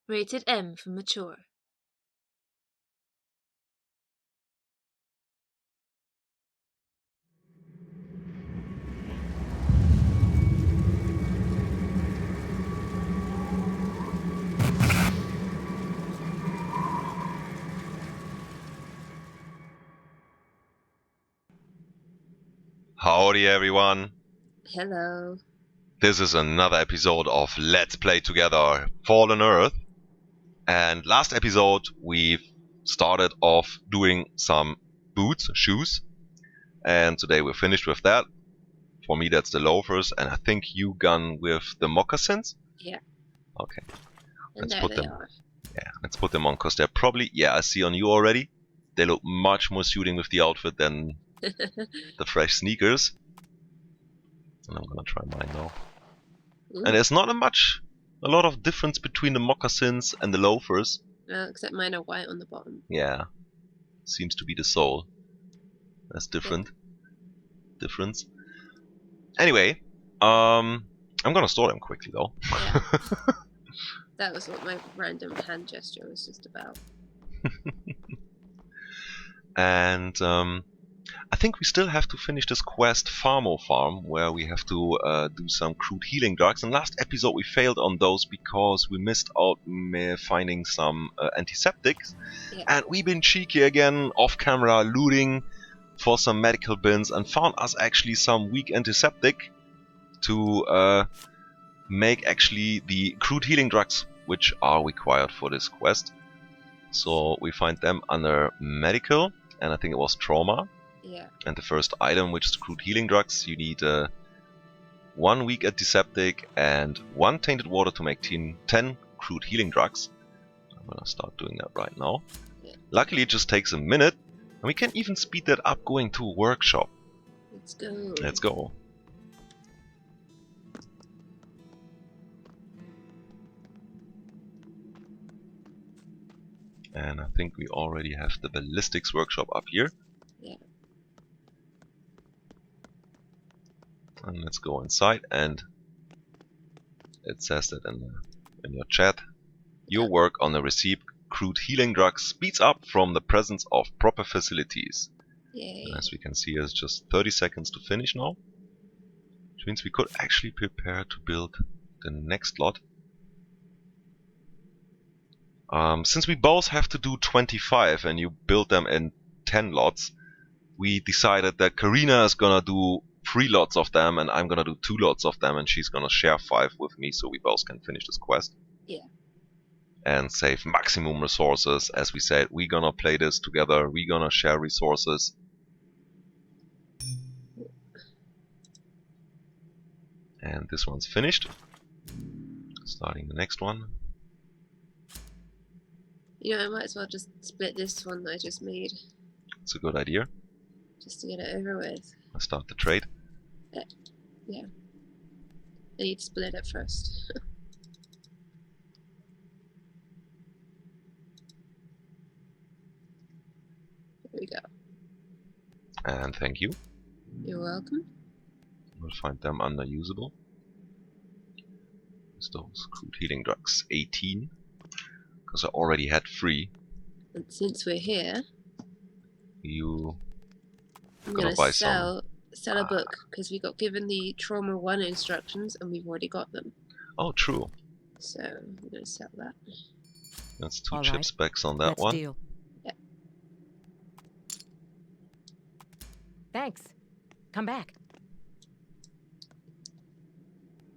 Rated M for mature. Howdy everyone. Hello. This is another episode of Let's Play Together Fallen Earth. And last episode we started off doing some shoes. And today we're finished with that. For me that's the loafers, and I think you gone with the moccasins? Yeah. Okay. And Let's there put they them. are. Yeah, let's put them on because they're probably, I see on you already. They look much more suiting with the outfit than the fresh sneakers. And I'm gonna try mine now. And there's not a lot of difference between the moccasins and the loafers. Except mine are white on the bottom. Yeah, seems to be the sole. That's difference. Anyway, I'm gonna store them quickly though. Yeah. That was what my random hand gesture was just about. And I think we still have to finish this quest, Farmo Farm, where we have to do some crude healing drugs. And last episode we failed on those because we missed out finding some antiseptics. Yeah. And we've been cheeky again, off camera, looting for some medical bins and found us actually some weak antiseptic to make actually the crude healing drugs which are required for this quest. So we find them under medical, and I think it was trauma. Yeah. And the first item, which is crude healing drugs, you need 1 weak antiseptic and 1 tainted water to make 10 crude healing drugs. I'm gonna start doing that right now. Yeah. Luckily it just takes a minute, and we can even speed that up going to a workshop. Let's go. Let's go. And I think we already have the ballistics workshop up here. Yeah. And let's go inside, and it says that in your chat. Your work on the received crude healing drugs speeds up from the presence of proper facilities. Yay. And as we can see, it's just 30 seconds to finish now. Which means we could actually prepare to build the next lot. Since we both have to do 25 and you build them in 10 lots, we decided that Qareena is gonna do 3 lots of them and I'm gonna do 2 lots of them, and she's gonna share 5 with me so we both can finish this quest. Yeah. And save maximum resources. As we said, we're gonna play this together, we're gonna share resources. And this one's finished. Starting the next one. You know, I might as well just split this one that I just made. It's a good idea. Just to get it over with. I start the trade. Yeah. I need to split it first. There we go. And thank you. You're welcome. We'll find them unusable. Those crude healing drugs. 18. Because I already had 3. And since we're here, You I'm gonna gonna buy sell a book because we got given the Trauma 1 instructions and we've already got them. Oh, true. So I'm gonna sell that. That's 2 All chip right. specs on that Let's one. deal. Yeah. Thanks. Come back.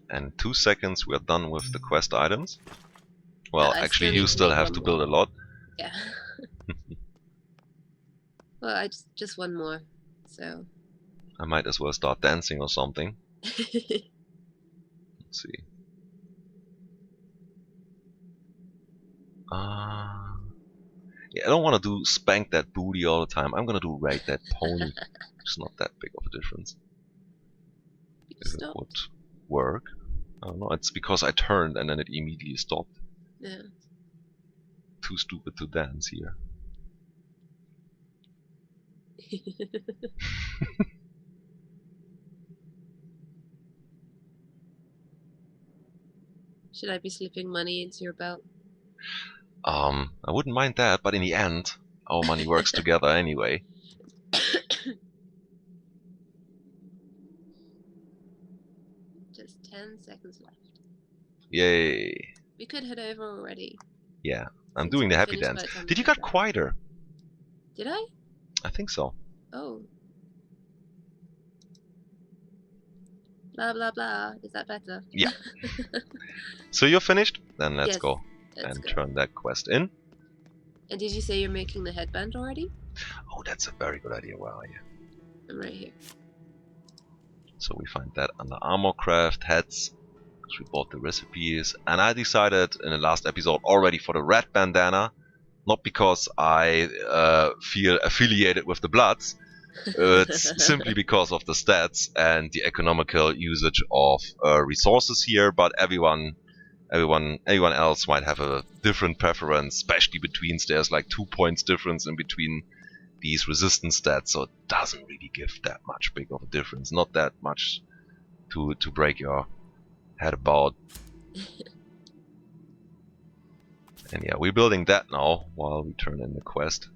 And 2 seconds we're done with the quest items. Well, I actually still you need to still make have one to build more. a lot. Yeah. Well, I just one more. So. I might as well start dancing or something. Let's see. Yeah, I don't want to do spank that booty all the time. I'm gonna do ride that pony. It's not that big of a difference. If it would work. I don't know, it's because I turned and then it immediately stopped. Yeah. Too stupid to dance here. Should I be slipping money into your belt? I wouldn't mind that, but in the end, our money works together anyway. Just 10 seconds left. Yay. We could head over already. Yeah, I'm Since doing the we'll happy finish by dance. the time Did we you get got back. quieter? Did I? I think so. Oh. Blah, blah, blah. Is that better? Yeah. So you're finished? Then let's Yes, go let's and go. turn that quest in. And did you say you're making the headband already? Oh, that's a very good idea. Where are you? I'm right here. So we find that under armor craft, heads, because we bought the recipes. And I decided in the last episode already for the red bandana, not because I feel affiliated with the Bloods. It's simply because of the stats and the economical usage of resources here, but everyone else might have a different preference, especially between there's like 2 points difference in between these resistance stats, so it doesn't really give that much big of a difference. Not that much to break your head about. And yeah, we're building that now while we turn in the quest.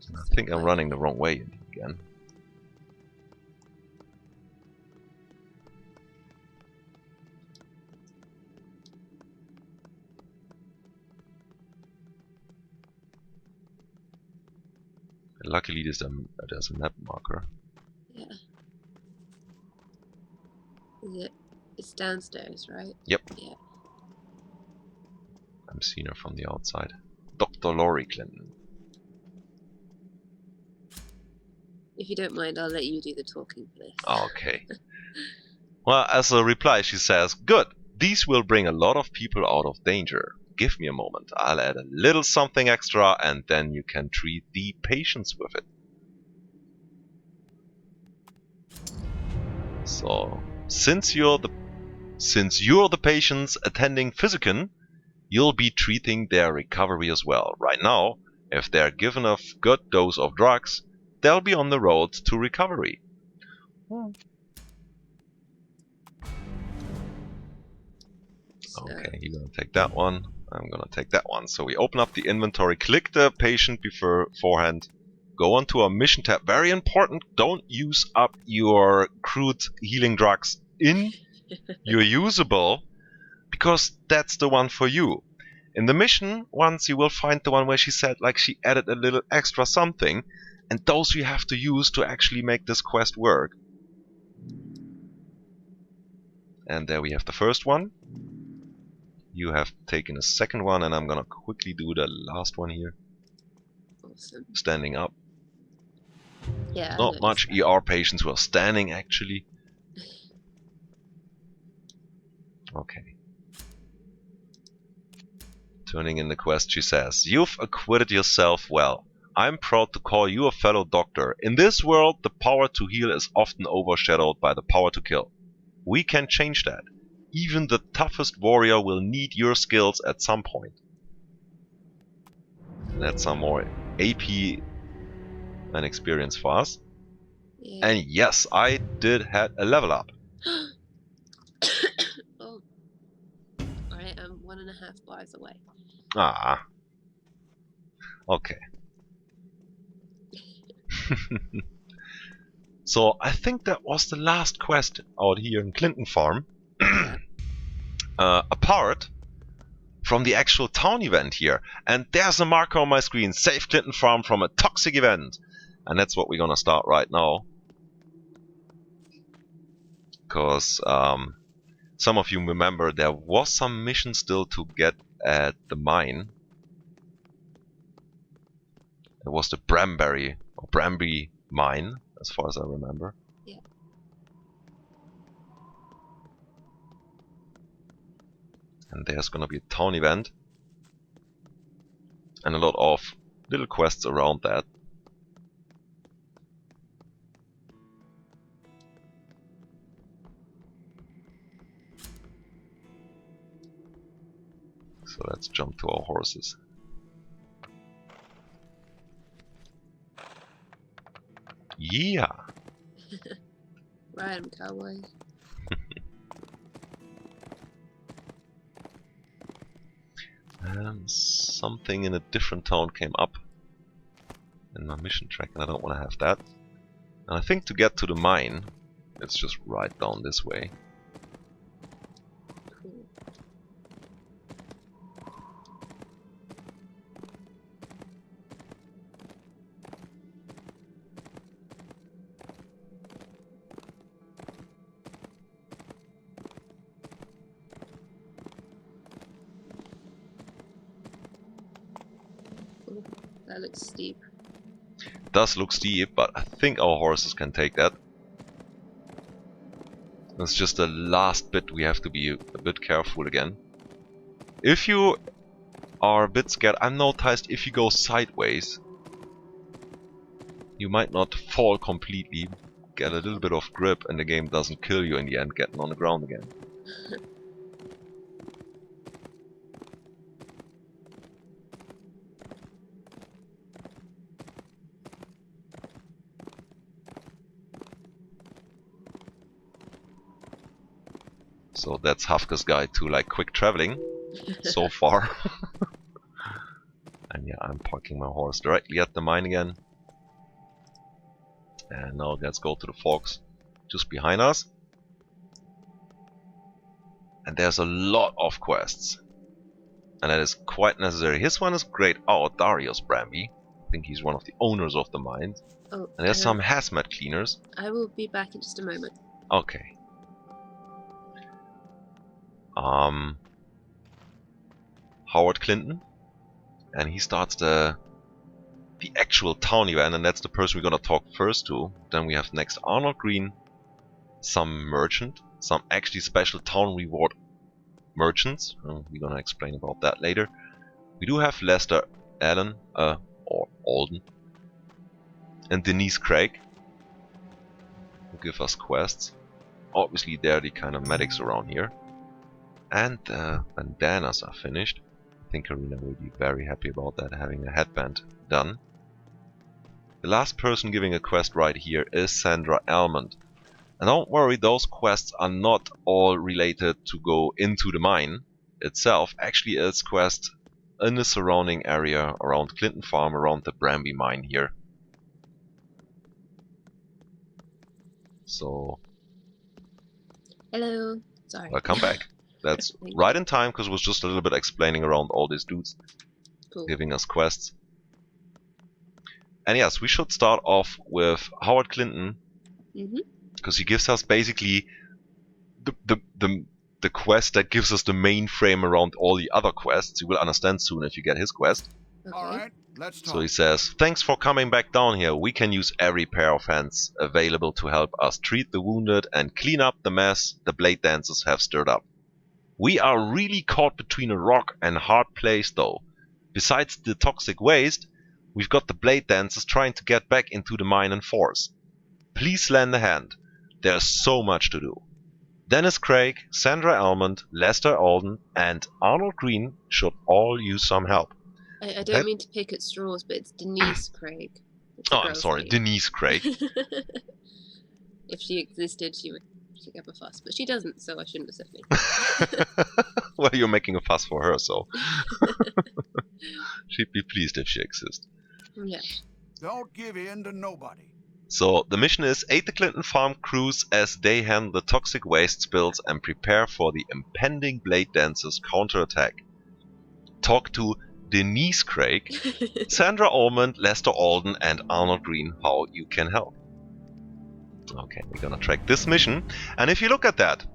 And I think I'm running the wrong way again. Luckily, there's a map marker. Yeah. Is it? It's downstairs, right? Yep. Yeah. I'm seeing her from the outside. Dr. Laurie Clinton. If you don't mind, I'll let you do the talking for this. Okay. Well, as a reply, she says, "Good. These will bring a lot of people out of danger. Give me a moment. I'll add a little something extra, and then you can treat the patients with it." So, since you're the patients attending Physicin, you'll be treating their recovery as well. Right now, if they're given a good dose of drugs, they'll be on the road to recovery. Okay, you're gonna take that one. I'm gonna take that one. So we open up the inventory, click the patient beforehand, go onto our mission tab. Very important, don't use up your crude healing drugs in your usable, because that's the one for you. In the mission, once you will find the one where she said like she added a little extra something, and those you have to use to actually make this quest work. And there we have the first one. You have taken a second one, and I'm gonna quickly do the last one here. Awesome. Standing up. Yeah. Not much ER patients who are standing, actually. Okay. Turning in the quest, she says, "You've acquitted yourself well. I'm proud to call you a fellow doctor. In this world, the power to heal is often overshadowed by the power to kill. We can change that. Even the toughest warrior will need your skills at some point." And that's some more AP and experience for us. Yeah. And yes, I did had a level up. Oh. Alright, I'm 1.5 bars away. Ah. Okay. So I think that was the last quest out here in Clinton Farm. Apart from the actual town event here. And there's a marker on my screen. Save Clinton Farm from a toxic event. And that's what we're gonna start right now. Because some of you remember there was some mission still to get at the mine. It was the Bramby mine, as far as I remember. Yeah. And there's gonna be a town event. And a lot of little quests around that. So let's jump to our horses. Yeah! Ride 'em, cowboy. And something in a different town came up in my mission track, and I don't want to have that. And I think to get to the mine, it's just right down this way. Cool. Cool. That looks steep. Does look steep, but I think our horses can take that. It's just the last bit we have to be a bit careful again. If you are a bit scared, I noticed if you go sideways, you might not fall completely, get a little bit of grip, and the game doesn't kill you in the end getting on the ground again. So that's Haffkes' guide to like quick traveling so far. And yeah, I'm parking my horse directly at the mine again. And now let's go to the forks just behind us. And there's a lot of quests. And that is quite necessary. His one is grayed out, Darius Bramby. I think he's one of the owners of the mine. Oh, And there's some hazmat cleaners. I will be back in just a moment. Okay. Howard Clinton. And he starts the actual town event, and that's the person we're gonna talk first to. Then we have next Arnold Green, some merchant, some actually special town reward merchants. We're gonna explain about that later. We do have Lester Allen, or Alden, and Denise Craig, who give us quests. Obviously they're the kind of medics around here. And bandanas are finished. I think Qareena will be very happy about that, having a headband done. The last person giving a quest right here is Sandra Almond. And don't worry, those quests are not all related to go into the mine itself. Actually, it's quest in the surrounding area around Clinton Farm, around the Bramby mine here. So, Hello. Sorry. welcome back. That's right in time, because it was just a little bit explaining around all these dudes Cool. giving us quests. And yes, we should start off with Howard Clinton, because he gives us basically the quest that gives us the main frame around all the other quests. You will understand soon if you get his quest. Okay. Alright, let's talk. So he says, thanks for coming back down here. We can use every pair of hands available to help us treat the wounded and clean up the mess the blade dancers have stirred up. We are really caught between a rock and hard place though. Besides the toxic waste, we've got the blade dancers trying to get back into the mine in force. Please lend a hand. There's so much to do. Dennis Craig, Sandra Almond, Lester Alden, and Arnold Green should all use some help. I don't mean to pick at straws, but it's Denise Craig. It's a Oh, I'm girl's sorry, name. Denise Craig. If she existed, she would kick up a fuss, but she doesn't, so I shouldn't have said anything. Well, you're making a fuss for her, so she'd be pleased if she exists. Yeah. Don't give in to nobody. So the mission is aid the Clinton Farm crews as they handle the toxic waste spills and prepare for the impending Blade Dancers counterattack. Talk to Denise Craig, Sandra Almond, Lester Alden, and Arnold Green how you can help. Okay, we're gonna track this mission, and if you look at that,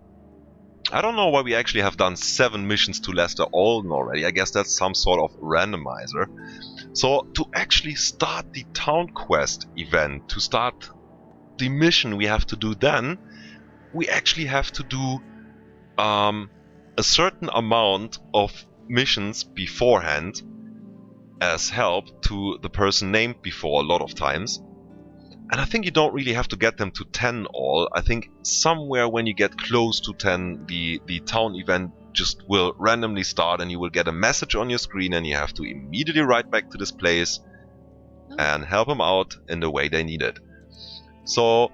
I don't know why we actually have done 7 missions to Lester Alden already. I guess that's some sort of randomizer. So to actually start the town quest event, to start the mission we have to do then, we actually have to do a certain amount of missions beforehand as help to the person named before a lot of times. And I think you don't really have to get them to 10 all. I think somewhere when you get close to 10, the town event just will randomly start and you will get a message on your screen and you have to immediately write back to this place and help them out in the way they need it. So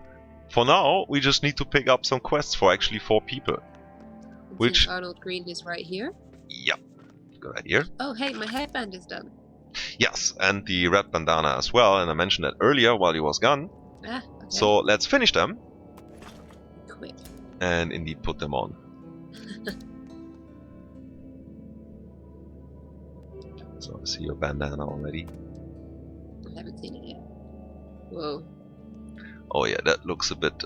for now, we just need to pick up some quests for actually 4 people. Which Arnold Green is right here. Yep. Good idea. Oh, hey, my headband is done. Yes, and the red bandana as well, and I mentioned that earlier while he was gone. Ah, okay. So let's finish them Quick. and indeed put them on. So I see your bandana already. I haven't seen it yet. Whoa. Oh yeah, that looks a bit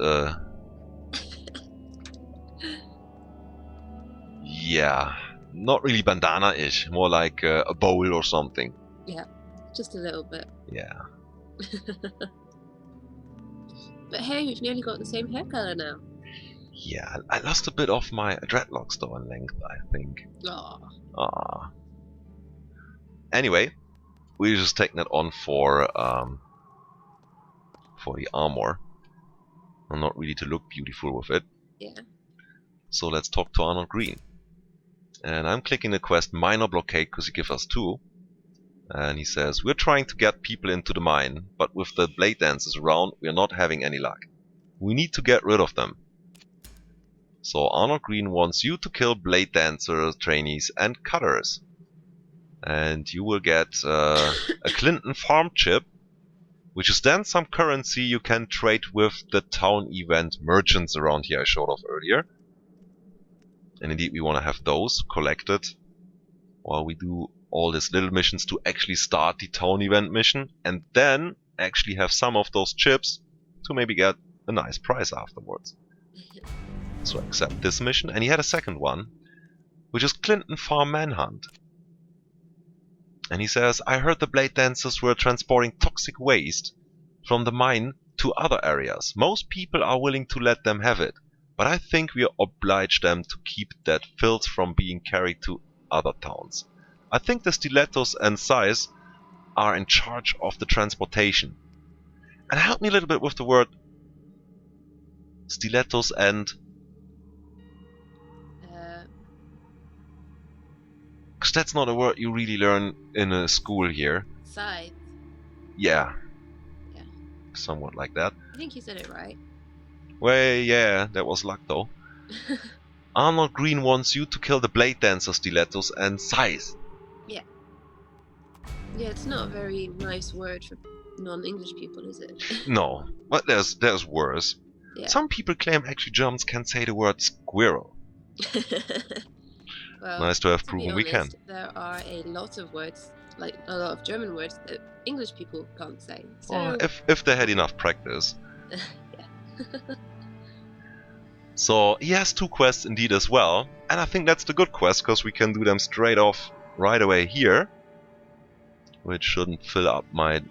yeah, not really bandana-ish, more like a bowl or something. Yeah, just a little bit. Yeah. But hey, we've nearly got the same hair color now. Yeah, I lost a bit of my dreadlocks though in length, I think. Aw. Ah. Anyway, we're just taking it on for the armor. I'm not really to look beautiful with it. Yeah. So let's talk to Arnold Green. And I'm clicking the quest Minor Blockade because he gives us 2. And he says, we're trying to get people into the mine, but with the blade dancers around, we're not having any luck. We need to get rid of them. So Arnold Green wants you to kill blade dancers, trainees, and cutters. And you will get a Clinton farm chip, which is then some currency you can trade with the town event merchants around here I showed off earlier. And indeed we want to have those collected while we do all these little missions to actually start the town event mission, and then actually have some of those chips to maybe get a nice prize afterwards. So accept this mission, and he had a second one, which is Clinton Farm Manhunt. And he says, I heard the blade dancers were transporting toxic waste from the mine to other areas. Most people are willing to let them have it, but I think we oblige them to keep that filth from being carried to other towns. I think the stilettos and size are in charge of the transportation. And help me a little bit with the word stilettos and... Because that's not a word you really learn in a school here. Sides. Yeah. Yeah. Somewhat like that. I think you said it right. Well, yeah, that was luck though. Arnold Green wants you to kill the blade dancer stilettos and size. Yeah. Yeah, it's not a very nice word for non-English people, is it? No, but there's worse. Yeah. Some people claim actually Germans can say the word squirrel. Well, Nice to have to be proven we can. honest, there are a lot of words, like a lot of German words, that English people can't say. So, Well, if they had enough practice. yeah. So he has 2 quests indeed as well, and I think that's the good quest because we can do them straight off right away here, which shouldn't fill up my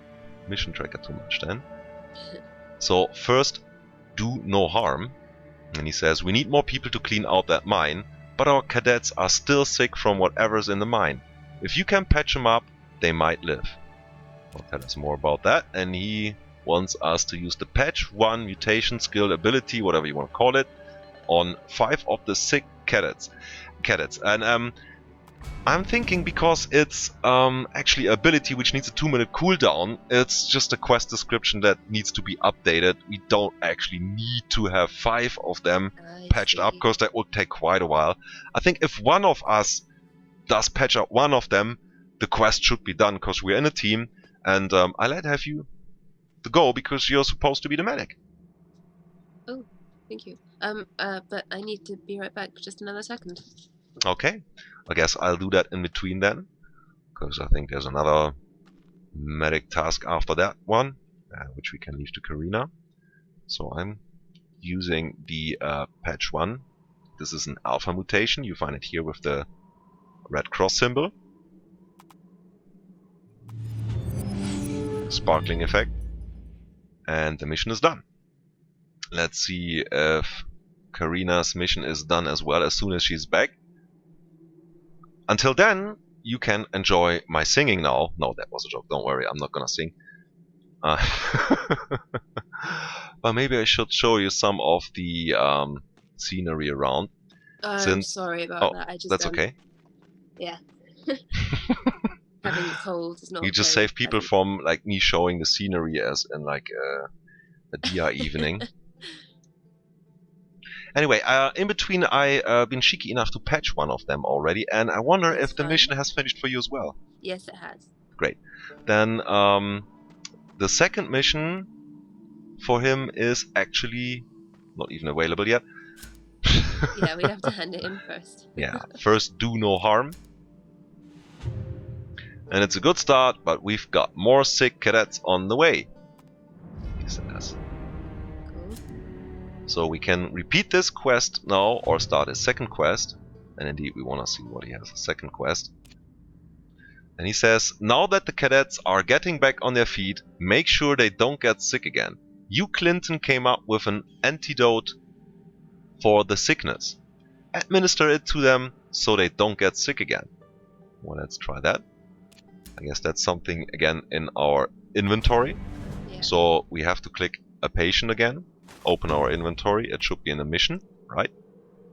mission tracker too much then. So first, do no harm, and he says we need more people to clean out that mine, but our cadets are still sick from whatever's in the mine. If you can patch them up, they might live. He'll tell us more about that, and he wants us to use the patch 1 mutation skill ability, whatever you want to call it, on 5 of the sick cadets. And I'm thinking because it's actually an ability which needs a 2-minute cooldown, it's just a quest description that needs to be updated. We don't actually need to have 5 of them patched up, because that would take quite a while. I think if one of us does patch up one of them, the quest should be done, because we're in a team, and I'll have you to go, because you're supposed to be the medic. Oh, thank you. But I need to be right back. Just another second. Okay, I guess I'll do that in between then, because I think there's another medic task after that one, which we can leave to Qareena. So I'm using the patch 1. This is an alpha mutation. You find it here with the red cross symbol. Sparkling effect. And the mission is done. Let's see if Qareena's mission is done as well as soon as she's back. Until then, you can enjoy my singing now. No, that was a joke. Don't worry, I'm not gonna sing. But maybe I should show you some of the scenery around. I'm sorry about that. I just that's okay. Yeah. Having a cold is not. You just save people from like me showing the scenery as in like a dia evening. Anyway, in between, I been cheeky enough to patch one of them already, and I wonder That's if the fine. mission has finished for you as well. Yes, it has. Great. Then the second mission for him is actually not even available yet. Yeah, we'd have to hand it in first. Yeah, first do no harm. And it's a good start, but we've got more sick cadets on the way. He says. Cool. So we can repeat this quest now, or start a second quest. And indeed, we want to see what he has a second quest. And he says, now that the cadets are getting back on their feet, make sure they don't get sick again. You, Clinton, came up with an antidote for the sickness. Administer it to them so they don't get sick again. Well, let's try that. I guess that's something, again, in our inventory. Yeah. So we have to click a patient again, open our inventory. It should be in the mission, right?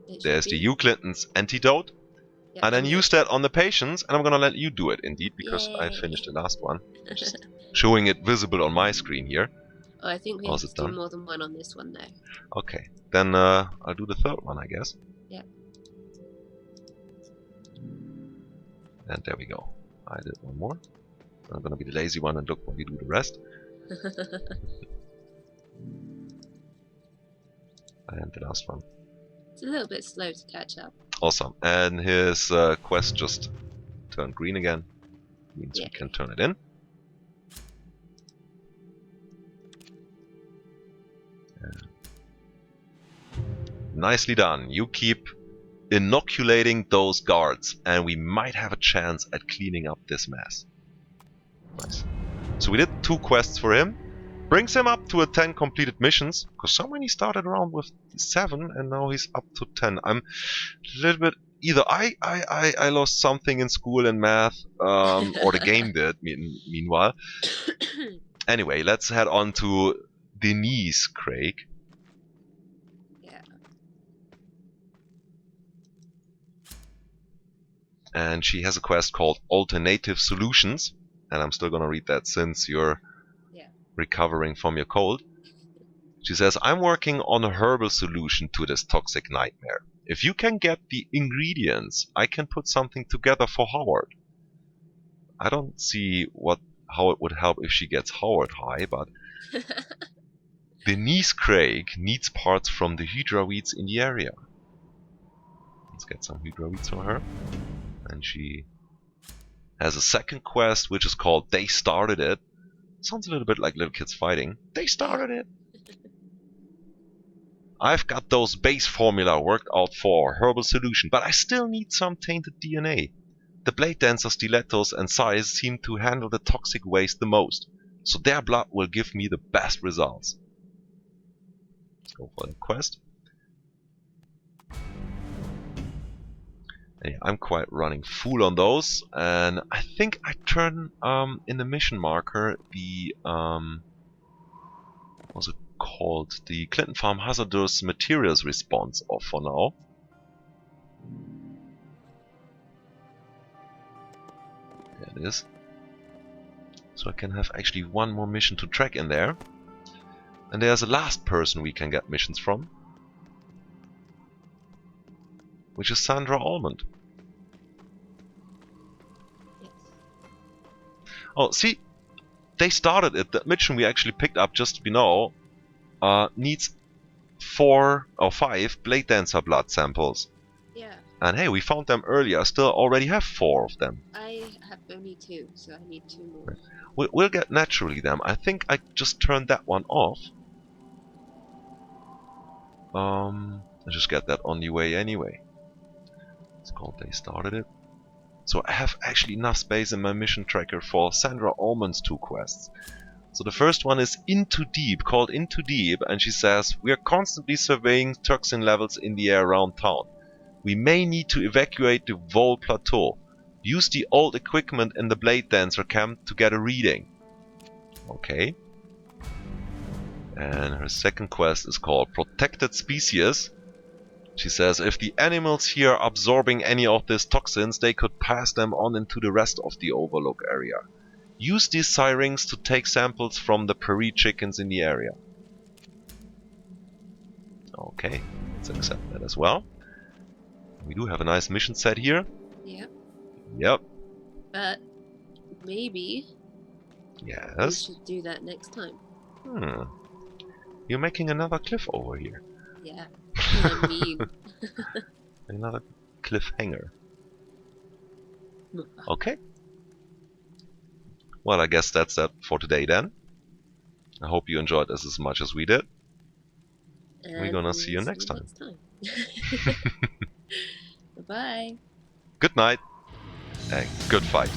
It should There's be. the U Clinton's antidote. Yeah, And then and use that on the patients, and I'm gonna let you do it, indeed, because I Yay. finished the last one. Just showing it visible on my screen here. Oh, I think we Oh, have is to it do done? more than one on this one, though. Okay, then I'll do the third one, I guess. Yeah. And there we go. I did one more. I'm gonna be the lazy one and look while you do the rest. And the last one. It's a little bit slow to catch up. Awesome. And his quest just turned green again. Means Yeah. we can turn it in. Nicely done. You keep inoculating those guards, and we might have a chance at cleaning up this mess. Nice. So we did 2 quests for him. Brings him up to a 10 completed missions, because someone he started around with 7 and now he's up to 10. I'm a little bit either I lost something in school in math, or the game did. Meanwhile, anyway, let's head on to Denise Craig. Yeah. And she has a quest called Alternative Solutions, and I'm still gonna read that since you're recovering from your cold. She says, I'm working on a herbal solution to this toxic nightmare. If you can get the ingredients, I can put something together for Howard. I don't see how it would help if she gets Howard high, but Denise Craig needs parts from the Hydra weeds in the area. Let's get some Hydra weeds from her. And she has a second quest, which is called They Started It. Sounds a little bit like little kids fighting. They started it. I've got those base formula worked out for herbal solution, but I still need some tainted DNA. The blade dancer stilettos and size seem to handle the toxic waste the most, so their blood will give me the best results. Let's go for the quest. Yeah, I'm quite running full on those, and I think I turn in the mission marker the what's it called? The Clinton Farm Hazardous Materials response off for now. There it is. So I can have actually one more mission to track in there. And there's a last person we can get missions from, which is Sandra Almond. Yes. Oh, see, they started it. The mission we actually picked up just below needs 4 or 5 Blade Dancer blood samples. Yeah. And hey, we found them earlier. I still already have 4 of them. I have only 2, so I need 2 more. We'll get naturally them. I think I just turned that one off. I just get that on the way anyway. It's called They Started It. So I have actually enough space in my mission tracker for Sandra Allman's 2 quests. So the first one is Into Deep, called Into Deep, and she says, we are constantly surveying toxin levels in the air around town. We may need to evacuate the Vol Plateau. Use the old equipment in the Blade Dancer camp to get a reading. Okay. And her second quest is called Protected Species. She says, if the animals here are absorbing any of these toxins, they could pass them on into the rest of the Overlook area. Use these sirens to take samples from the prairie chickens in the area. Okay, Let's accept that as well. We do have a nice mission set here. Yep. Yep. But maybe we Yes. should do that next time. Hmm. You're making another cliff over here. Yeah. 'Cause I'm mean. Another cliffhanger. Okay. Well, I guess that's that for today then. I hope you enjoyed this as much as we did. We're gonna see you next time. Bye-bye. Good night and good fight.